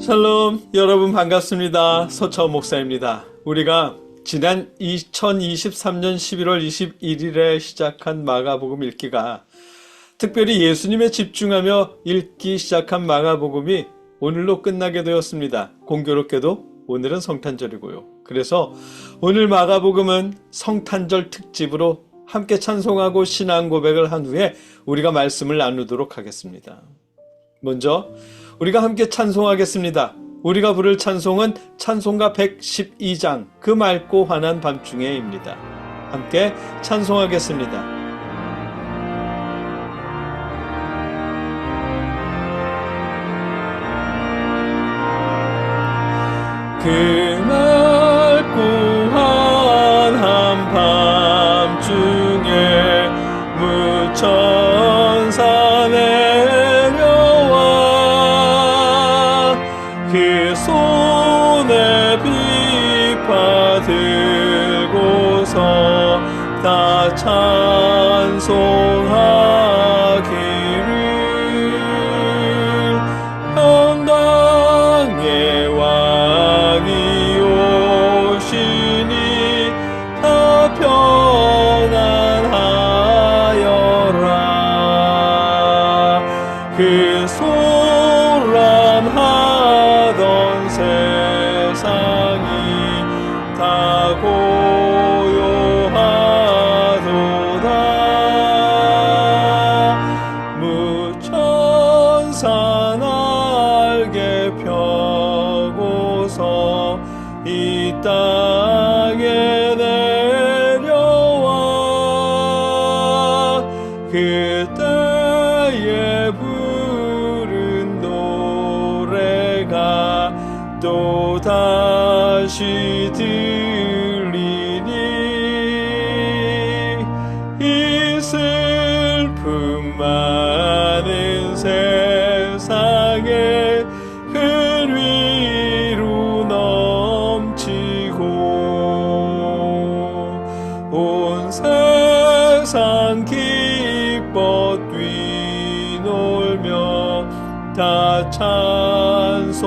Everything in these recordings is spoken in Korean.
샬롬, 여러분 반갑습니다. 서처 목사입니다. 우리가 지난 2023년 11월 21일에 시작한 마가복음 읽기가 특별히 예수님에 집중하며 읽기 시작한 마가복음이 오늘로 끝나게 되었습니다. 공교롭게도 오늘은 성탄절이고요. 그래서 오늘 마가복음은 성탄절 특집으로 함께 찬송하고 신앙 고백을 한 후에 우리가 말씀을 나누도록 하겠습니다. 먼저 우리가 함께 찬송하겠습니다. 우리가 부를 찬송은 찬송가 112장 그 맑고 환한 밤중에입니다. 함께 찬송하겠습니다. 그 맑고 환한 밤중에 무천사 내려와 그 손에 빛파 들고서 다 찬송하기를 평강의 왕이 오시니 다 평안하여라. 그 소란하던 세상이 다 고요하도다. 무천사 날개 펴고서 이 땅에 내려와 그때에 부른 노래가 또다시 들리니 이 슬픔 많은 세상에 그 위로 넘치고 온 세상 기뻐 뛰놀며 다 찬송하도다.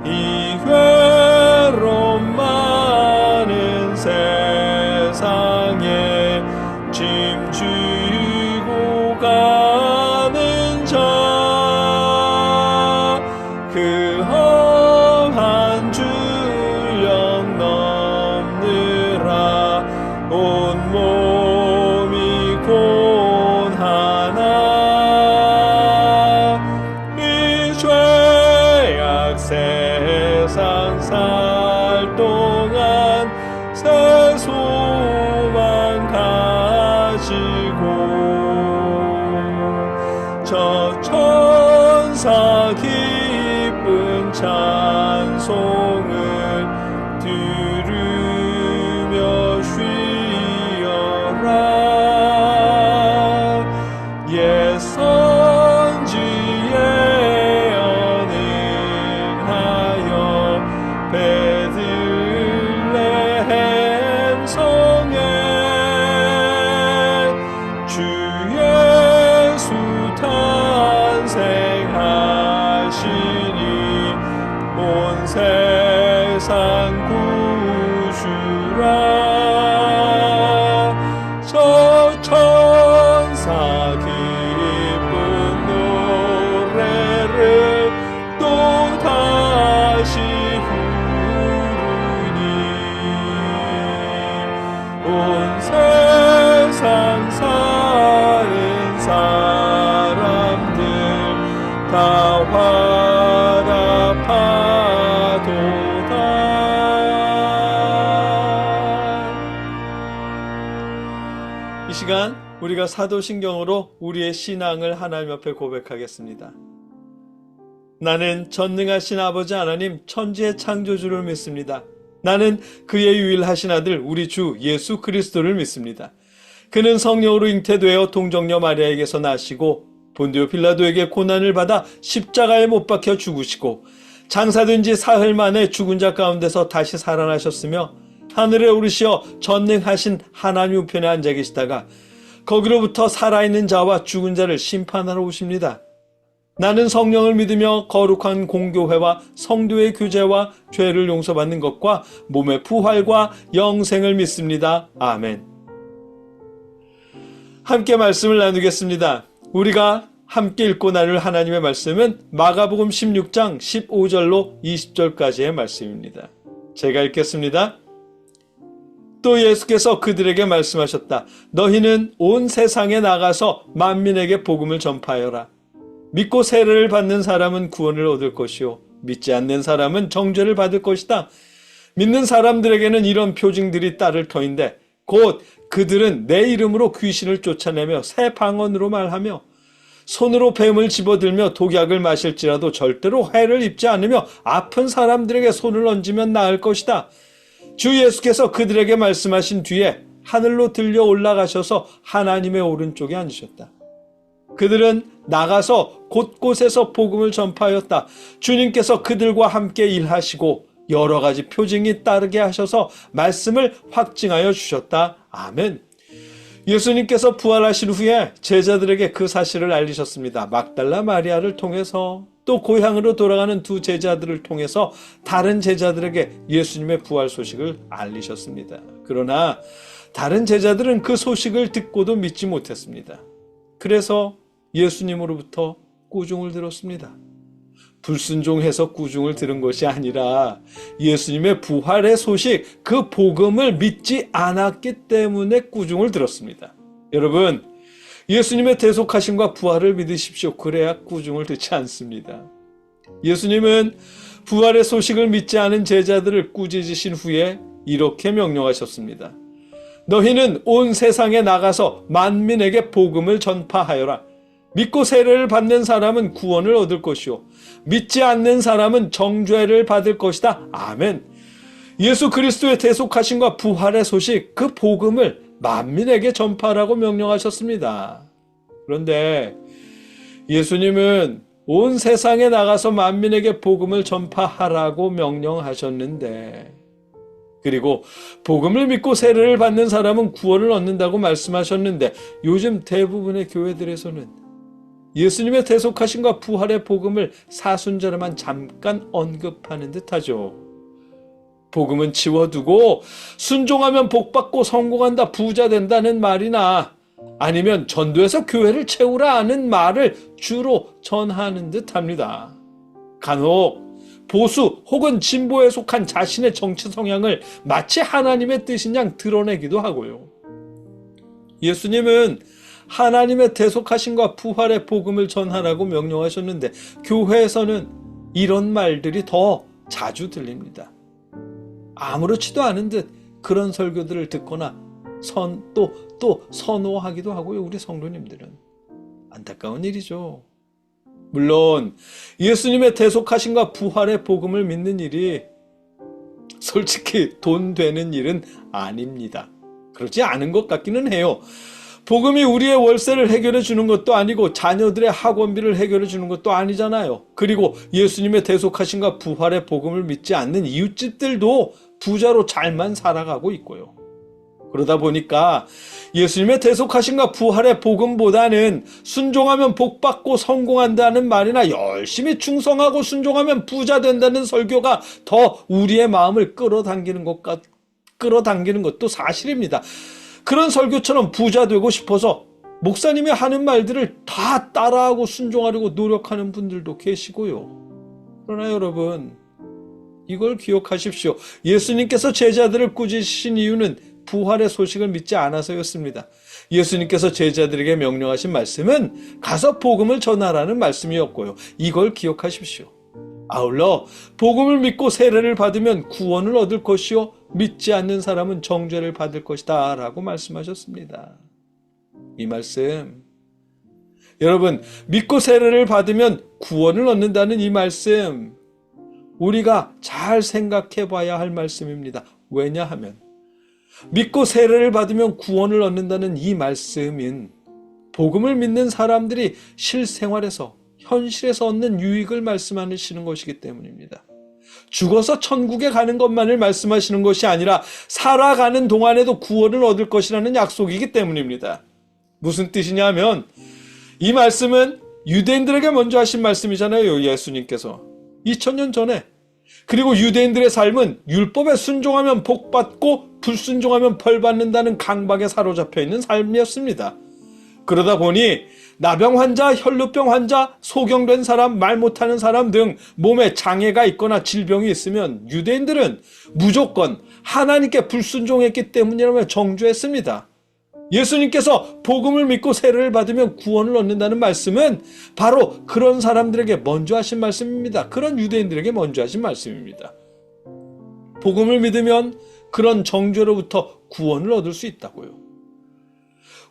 이 괴로움 많은 세상에 짐지고 가는 자 그 험한 주역 넘느라 온몸이 고하나 이 죄악 세상 살 동안 새 소망 가지고 저 천사 기쁜 찬송을 들으며 쉬어라. 옛 선지에 언행하여 베들레헴 성에 주 예수 탄생하시니 온 세상 구주라. 저 천사 기쁜 노래를 또다시 부르니 온 세상 사는 사람들 다 화답하도다. 이 시간 우리가 사도신경으로 우리의 신앙을 하나님 앞에 고백하겠습니다. 나는 전능하신 아버지 하나님 천지의 창조주를 믿습니다. 나는 그의 유일하신 아들 우리 주 예수 그리스도를 믿습니다. 그는 성령으로 잉태되어 동정녀 마리아에게서 나시고 본디오 빌라도에게 고난을 받아 십자가에 못 박혀 죽으시고 장사된 지 사흘 만에 죽은 자 가운데서 다시 살아나셨으며 하늘에 오르시어 전능하신 하나님 우편에 앉아 계시다가 거기로부터 살아있는 자와 죽은 자를 심판하러 오십니다. 나는 성령을 믿으며 거룩한 공교회와 성도의 교제와 죄를 용서받는 것과 몸의 부활과 영생을 믿습니다. 아멘. 함께 말씀을 나누겠습니다. 우리가 함께 읽고 나눌 하나님의 말씀은 마가복음 16장 15절로 20절까지의 말씀입니다. 제가 읽겠습니다. 또 예수께서 그들에게 말씀하셨다. 너희는 온 세상에 나가서 만민에게 복음을 전파하여라. 믿고 세례를 받는 사람은 구원을 얻을 것이요 믿지 않는 사람은 정죄를 받을 것이다. 믿는 사람들에게는 이런 표징들이 따를 터인데 곧 그들은 내 이름으로 귀신을 쫓아내며 새 방언으로 말하며 손으로 뱀을 집어들며 독약을 마실지라도 절대로 해를 입지 않으며 아픈 사람들에게 손을 얹으면 나을 것이다. 주 예수께서 그들에게 말씀하신 뒤에 하늘로 들려 올라가셔서 하나님의 오른쪽에 앉으셨다. 그들은 나가서 곳곳에서 복음을 전파하였다. 주님께서 그들과 함께 일하시고 여러 가지 표징이 따르게 하셔서 말씀을 확증하여 주셨다. 아멘. 예수님께서 부활하신 후에 제자들에게 그 사실을 알리셨습니다. 막달라 마리아를 통해서 또 고향으로 돌아가는 두 제자들을 통해서 다른 제자들에게 예수님의 부활 소식을 알리셨습니다. 그러나 다른 제자들은 그 소식을 듣고도 믿지 못했습니다. 그래서 예수님으로부터 꾸중을 들었습니다. 불순종해서 꾸중을 들은 것이 아니라 예수님의 부활의 소식, 그 복음을 믿지 않았기 때문에 꾸중을 들었습니다. 여러분, 예수님의 대속하심과 부활을 믿으십시오. 그래야 꾸중을 듣지 않습니다. 예수님은 부활의 소식을 믿지 않은 제자들을 꾸짖으신 후에 이렇게 명령하셨습니다. 너희는 온 세상에 나가서 만민에게 복음을 전파하여라. 믿고 세례를 받는 사람은 구원을 얻을 것이요 믿지 않는 사람은 정죄를 받을 것이다. 아멘. 예수 그리스도의 대속하심과 부활의 소식, 그 복음을 만민에게 전파하라고 명령하셨습니다. 그런데 예수님은 온 세상에 나가서 만민에게 복음을 전파하라고 명령하셨는데, 그리고 복음을 믿고 세례를 받는 사람은 구원을 얻는다고 말씀하셨는데, 요즘 대부분의 교회들에서는 예수님의 대속하심과 부활의 복음을 사순절에만 잠깐 언급하는 듯하죠. 복음은 치워두고 순종하면 복받고 성공한다, 부자 된다는 말이나 아니면 전도해서 교회를 채우라는 말을 주로 전하는 듯합니다. 간혹 보수 혹은 진보에 속한 자신의 정치 성향을 마치 하나님의 뜻인 양 드러내기도 하고요. 예수님은 하나님의 대속하심과 부활의 복음을 전하라고 명령하셨는데 교회에서는 이런 말들이 더 자주 들립니다. 아무렇지도 않은 듯 그런 설교들을 듣거나 또 선호하기도 하고요. 우리 성도님들은. 안타까운 일이죠. 물론 예수님의 대속하심과 부활의 복음을 믿는 일이 솔직히 돈 되는 일은 아닙니다. 그렇지 않은 것 같기는 해요. 복음이 우리의 월세를 해결해 주는 것도 아니고 자녀들의 학원비를 해결해 주는 것도 아니잖아요. 그리고 예수님의 대속하심과 부활의 복음을 믿지 않는 이웃집들도 부자로 잘만 살아가고 있고요. 그러다 보니까 예수님의 대속하심과 부활의 복음보다는 순종하면 복받고 성공한다는 말이나 열심히 충성하고 순종하면 부자 된다는 설교가 더 우리의 마음을 끌어당기는 것도 사실입니다. 그런 설교처럼 부자 되고 싶어서 목사님이 하는 말들을 다 따라하고 순종하려고 노력하는 분들도 계시고요. 그러나 여러분, 이걸 기억하십시오. 예수님께서 제자들을 꾸짖으신 이유는 부활의 소식을 믿지 않아서였습니다. 예수님께서 제자들에게 명령하신 말씀은 가서 복음을 전하라는 말씀이었고요. 이걸 기억하십시오. 아울러 복음을 믿고 세례를 받으면 구원을 얻을 것이요 믿지 않는 사람은 정죄를 받을 것이다 라고 말씀하셨습니다. 이 말씀, 여러분, 믿고 세례를 받으면 구원을 얻는다는 이 말씀, 우리가 잘 생각해 봐야 할 말씀입니다. 왜냐하면 믿고 세례를 받으면 구원을 얻는다는 이 말씀은 복음을 믿는 사람들이 실생활에서 현실에서 얻는 유익을 말씀하시는 것이기 때문입니다. 죽어서 천국에 가는 것만을 말씀하시는 것이 아니라 살아가는 동안에도 구원을 얻을 것이라는 약속이기 때문입니다. 무슨 뜻이냐면 이 말씀은 유대인들에게 먼저 하신 말씀이잖아요. 예수님께서 2000년 전에. 그리고 유대인들의 삶은 율법에 순종하면 복받고 불순종하면 벌받는다는 강박에 사로잡혀 있는 삶이었습니다. 그러다 보니 나병 환자, 혈루병 환자, 소경된 사람, 말 못하는 사람 등 몸에 장애가 있거나 질병이 있으면 유대인들은 무조건 하나님께 불순종했기 때문이라며 정죄했습니다. 예수님께서 복음을 믿고 세례를 받으면 구원을 얻는다는 말씀은 바로 그런 사람들에게 먼저 하신 말씀입니다. 그런 유대인들에게 먼저 하신 말씀입니다. 복음을 믿으면 그런 정죄로부터 구원을 얻을 수 있다고요.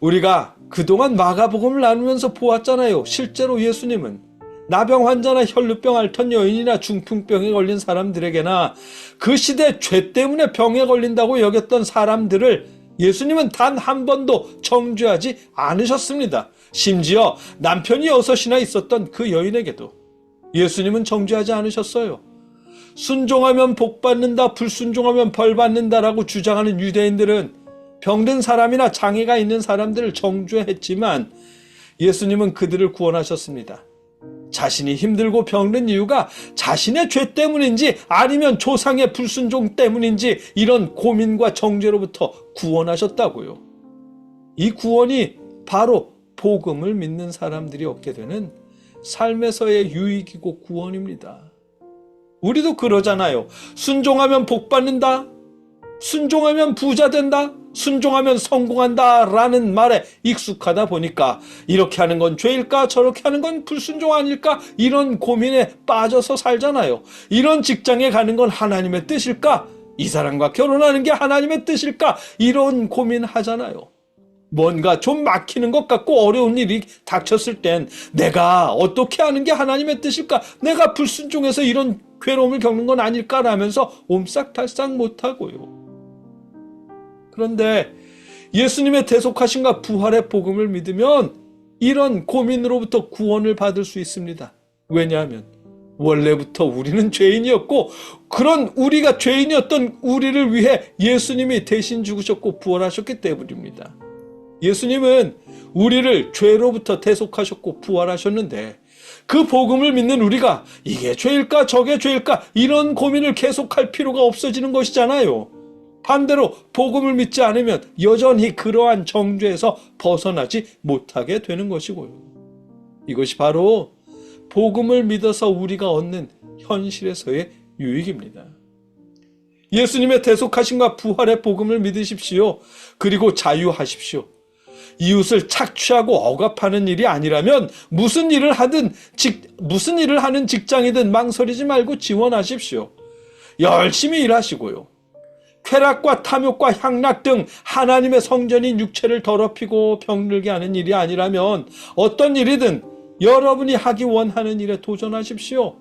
우리가 그동안 마가복음을 나누면서 보았잖아요. 실제로 예수님은 나병 환자나 혈루병 앓던 여인이나 중풍병에 걸린 사람들에게나 그 시대 죄 때문에 병에 걸린다고 여겼던 사람들을 예수님은 단 한 번도 정죄하지 않으셨습니다. 심지어 남편이 6이나 있었던 그 여인에게도 예수님은 정죄하지 않으셨어요. 순종하면 복받는다, 불순종하면 벌받는다라고 주장하는 유대인들은 병든 사람이나 장애가 있는 사람들을 정죄했지만 예수님은 그들을 구원하셨습니다. 자신이 힘들고 병든 이유가 자신의 죄 때문인지 아니면 조상의 불순종 때문인지 이런 고민과 정죄로부터 구원하셨다고요. 이 구원이 바로 복음을 믿는 사람들이 얻게 되는 삶에서의 유익이고 구원입니다. 우리도 그러잖아요. 순종하면 복받는다. 순종하면 부자 된다. 순종하면 성공한다 라는 말에 익숙하다 보니까 이렇게 하는 건 죄일까 저렇게 하는 건 불순종 아닐까 이런 고민에 빠져서 살잖아요. 이런 직장에 가는 건 하나님의 뜻일까? 이 사람과 결혼하는 게 하나님의 뜻일까? 이런 고민하잖아요. 뭔가 좀 막히는 것 같고 어려운 일이 닥쳤을 땐 내가 어떻게 하는 게 하나님의 뜻일까? 내가 불순종해서 이런 괴로움을 겪는 건 아닐까라면서 옴싹달싹 못하고요. 그런데 예수님의 대속하심과 부활의 복음을 믿으면 이런 고민으로부터 구원을 받을 수 있습니다. 왜냐하면 원래부터 우리는 죄인이었고 그런 우리가 죄인이었던 우리를 위해 예수님이 대신 죽으셨고 부활하셨기 때문입니다. 예수님은 우리를 죄로부터 대속하셨고 부활하셨는데 그 복음을 믿는 우리가 이게 죄일까 저게 죄일까 이런 고민을 계속할 필요가 없어지는 것이잖아요. 반대로 복음을 믿지 않으면 여전히 그러한 정죄에서 벗어나지 못하게 되는 것이고요. 이것이 바로 복음을 믿어서 우리가 얻는 현실에서의 유익입니다. 예수님의 대속하심과 부활의 복음을 믿으십시오. 그리고 자유하십시오. 이웃을 착취하고 억압하는 일이 아니라면 무슨 일을 하는 직장이든 망설이지 말고 지원하십시오. 열심히 일하시고요. 쾌락과 탐욕과 향락 등 하나님의 성전인 육체를 더럽히고 병들게 하는 일이 아니라면 어떤 일이든 여러분이 하기 원하는 일에 도전하십시오.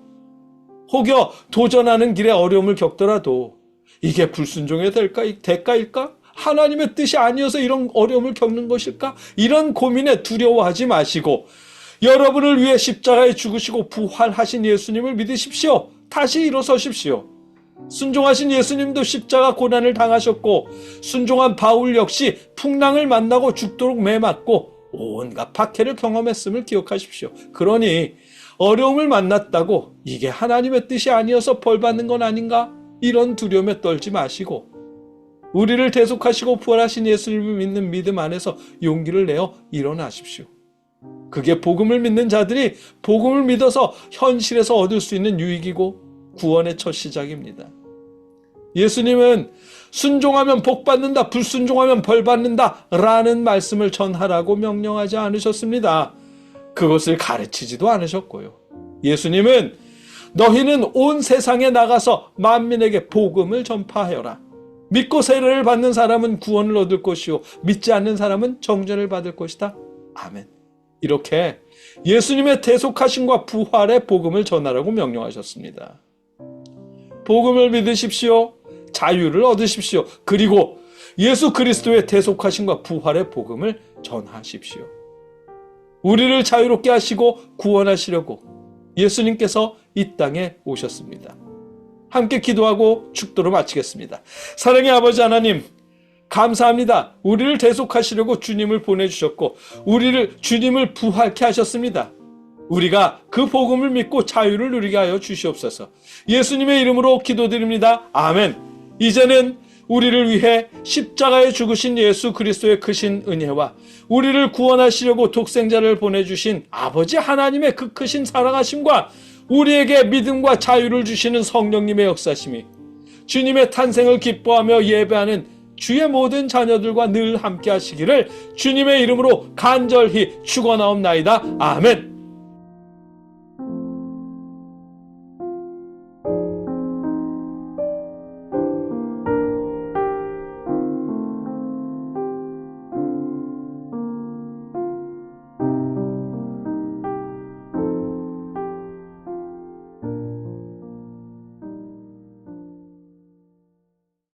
혹여 도전하는 길에 어려움을 겪더라도 이게 불순종의 대가일까? 하나님의 뜻이 아니어서 이런 어려움을 겪는 것일까? 이런 고민에 두려워하지 마시고 여러분을 위해 십자가에 죽으시고 부활하신 예수님을 믿으십시오. 다시 일어서십시오. 순종하신 예수님도 십자가 고난을 당하셨고 순종한 바울 역시 풍랑을 만나고 죽도록 매맞고 온갖 박해를 경험했음을 기억하십시오. 그러니 어려움을 만났다고 이게 하나님의 뜻이 아니어서 벌받는 건 아닌가? 이런 두려움에 떨지 마시고 우리를 대속하시고 부활하신 예수님을 믿는 믿음 안에서 용기를 내어 일어나십시오. 그게 복음을 믿는 자들이 복음을 믿어서 현실에서 얻을 수 있는 유익이고 구원의 첫 시작입니다. 예수님은 순종하면 복받는다, 불순종하면 벌받는다 라는 말씀을 전하라고 명령하지 않으셨습니다. 그것을 가르치지도 않으셨고요. 예수님은 너희는 온 세상에 나가서 만민에게 복음을 전파하여라. 믿고 세례를 받는 사람은 구원을 얻을 것이요 믿지 않는 사람은 정죄를 받을 것이다. 아멘. 이렇게 예수님의 대속하심과 부활의 복음을 전하라고 명령하셨습니다. 복음을 믿으십시오. 자유를 얻으십시오. 그리고 예수 그리스도의 대속하심과 부활의 복음을 전하십시오. 우리를 자유롭게 하시고 구원하시려고 예수님께서 이 땅에 오셨습니다. 함께 기도하고 축도로 마치겠습니다. 사랑의 아버지 하나님, 감사합니다. 우리를 대속하시려고 주님을 보내주셨고 주님을 부활케 하셨습니다. 우리가 그 복음을 믿고 자유를 누리게 하여 주시옵소서. 예수님의 이름으로 기도드립니다. 아멘. 이제는 우리를 위해 십자가에 죽으신 예수 그리스도의 크신 은혜와 우리를 구원하시려고 독생자를 보내주신 아버지 하나님의 그 크신 사랑하심과 우리에게 믿음과 자유를 주시는 성령님의 역사심이 주님의 탄생을 기뻐하며 예배하는 주의 모든 자녀들과 늘 함께 하시기를 주님의 이름으로 간절히 축원하옵나이다. 아멘.